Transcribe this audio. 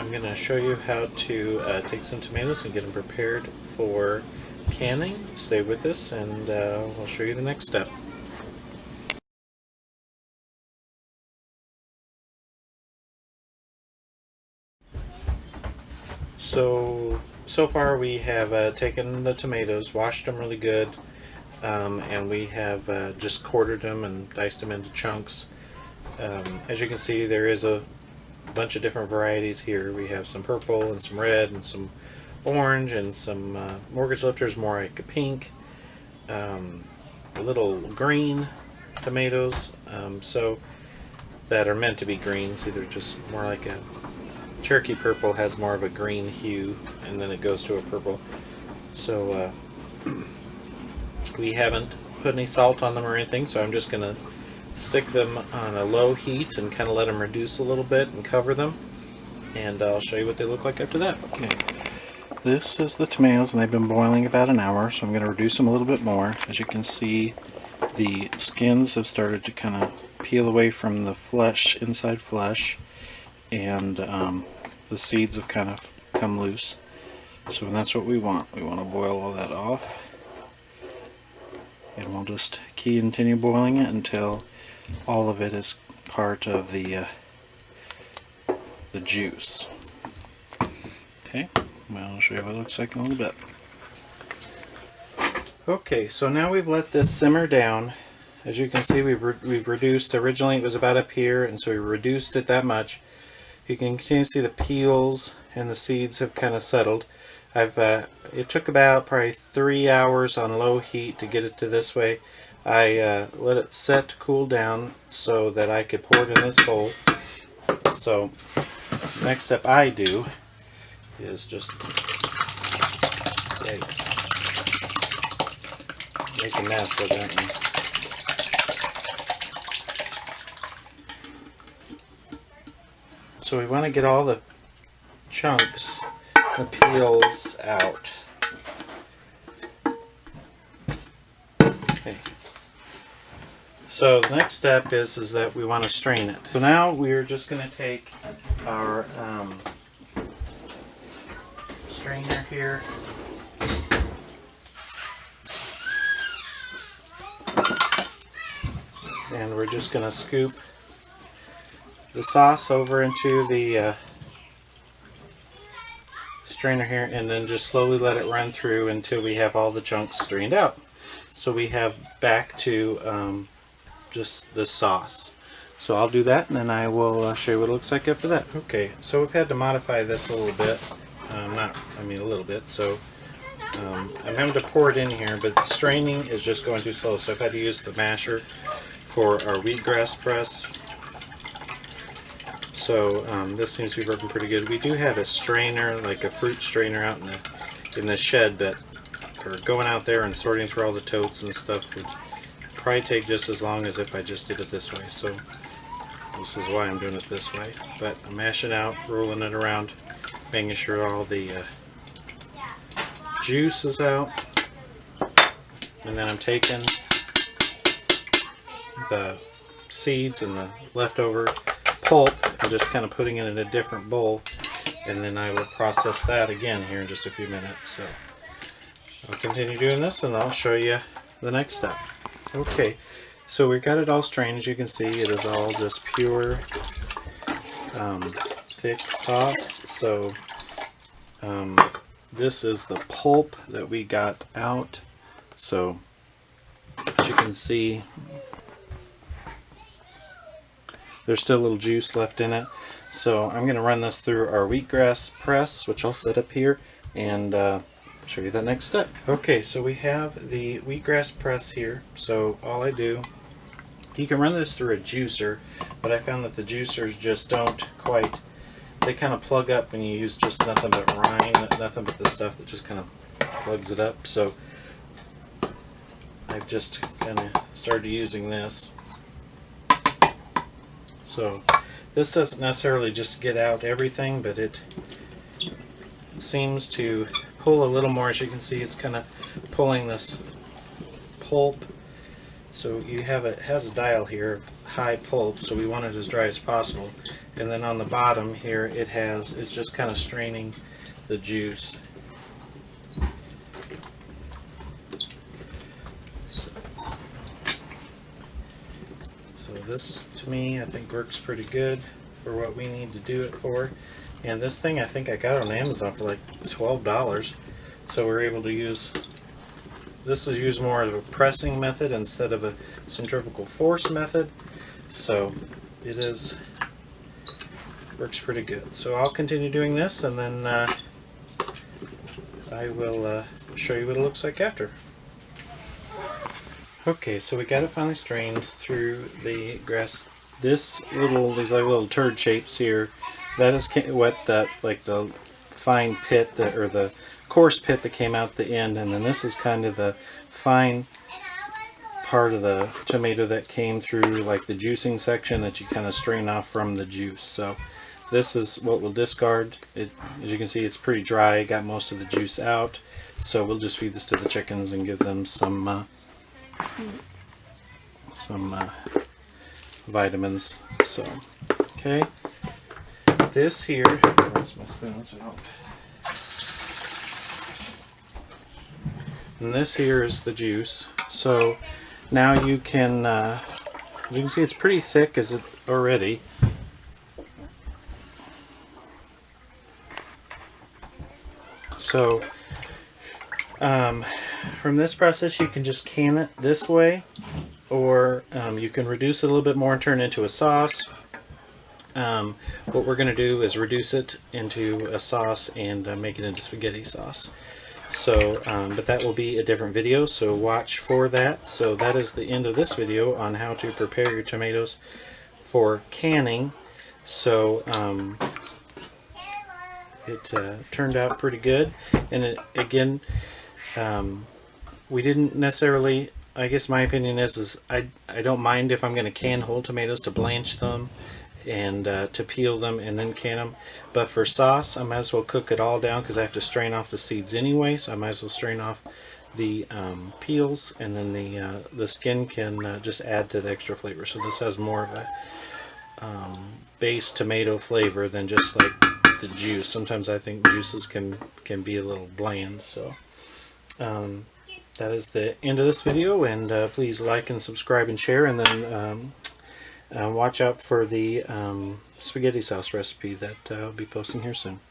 I'm going to show you how to take some tomatoes and get them prepared for canning. Stay with us and I'll show you the next step. So far we have taken the tomatoes, washed them really good, and we have just quartered them and diced them into chunks. As you can see, there is a bunch of different varieties here. We have some purple and some red and some orange and some mortgage lifters, more like a pink, a little green tomatoes, so that are meant to be greens. Either just more like a Cherokee purple has more of a green hue, and then it goes to a purple. So we haven't put any salt on them or anything, so I'm just going to stick them on a low heat and kind of let them reduce a little bit and cover them, and I'll show you what they look like after that. Okay, this is the tomatoes, and they've been boiling about an hour, so I'm going to reduce them a little bit more. As you can see, the skins have started to kind of peel away from the flesh, inside flesh, and the seeds have kind of come loose. So that's what we want. We want to boil all that off, and we'll just continue boiling it until all of it is part of the juice. Okay, well, I'll show you what it looks like in a little bit. Okay, so now we've let this simmer down. As you can see, we've reduced. Originally it was about up here, and so we reduced it that much. You can continue to see the peels and the seeds have kind of settled. It took about probably 3 hours on low heat to get it to this way. I let it set to cool down so that I could pour it in this bowl. So next step I do is just make a mess of it. So we want to get all the chunks, the peels out. Okay. So the next step is that we want to strain it. So now we're just going to take our strainer here. And we're just going to scoop the sauce over into the strainer here, and then just slowly let it run through until we have all the chunks strained out. So we have back to just the sauce. So I'll do that, and then I will show you what it looks like after that. Okay, so we've had to modify this a little bit. A little bit. So I'm having to pour it in here, but the straining is just going too slow. So I've had to use the masher for our wheatgrass press. So this seems to be working pretty good. We do have a strainer, like a fruit strainer, out in the shed, but for going out there and sorting through all the totes and stuff would probably take just as long as if I just did it this way. So this is why I'm doing it this way. But I'm mashing out, rolling it around, making sure all the juice is out, and then I'm taking the seeds and the leftover pulp and just kind of putting it in a different bowl, and then I will process that again here in just a few minutes. So I'll continue doing this and I'll show you the next step. Okay, so we've got it all strained. As you can see, it is all just pure thick sauce. So this is the pulp that we got out. So as you can see, there's still a little juice left in it. So I'm going to run this through our wheatgrass press, which I'll set up here, and show you that next step. Okay, so we have the wheatgrass press here. So all I do, you can run this through a juicer, but I found that the juicers just don't quite, they kind of plug up when you use just nothing but rind, nothing but the stuff that just kind of plugs it up. So I've just kind of started using this. So this doesn't necessarily just get out everything, but it seems to pull a little more. As you can see, it's kind of pulling this pulp. So you have it has a dial here of high pulp, so we want it as dry as possible. and then on the bottom here it's just kind of straining the juice. So this, to me, I think works pretty good for what we need to do it for. And this thing I think I got on Amazon for like $12. So we're able to use, this is used more of a pressing method instead of a centrifugal force method. So it works pretty good. So I'll continue doing this, and then I will show you what it looks like after. Okay, so we got it finally strained through the grass. These like little turd shapes here, that is what like the fine pit or the coarse pit that came out the end, and then this is kind of the fine part of the tomato that came through, like the juicing section that you kind of strain off from the juice. So this is what we'll discard. As you can see, it's pretty dry, got most of the juice out, so we'll just feed this to the chickens and give them some vitamins. So okay, this here, that's my spoon, so don't. And this here is the juice. So now you can, as you can see, it's pretty thick as it already. So from this process, you can just can it this way, or you can reduce it a little bit more and turn it into a sauce. What we're going to do is reduce it into a sauce and make it into spaghetti sauce. So, but that will be a different video, so watch for that. So that is the end of this video on how to prepare your tomatoes for canning. So it turned out pretty good, and again, we didn't necessarily, I guess my opinion is I don't mind if I'm going to can whole tomatoes to blanch them and to peel them and then can them, but for sauce I might as well cook it all down because I have to strain off the seeds anyway, so I might as well strain off the peels, and then the skin can just add to the extra flavor. So this has more of a base tomato flavor than just like the juice. Sometimes I think juices can be a little bland. So that is the end of this video, and please like and subscribe and share, and then watch out for the spaghetti sauce recipe that I'll be posting here soon.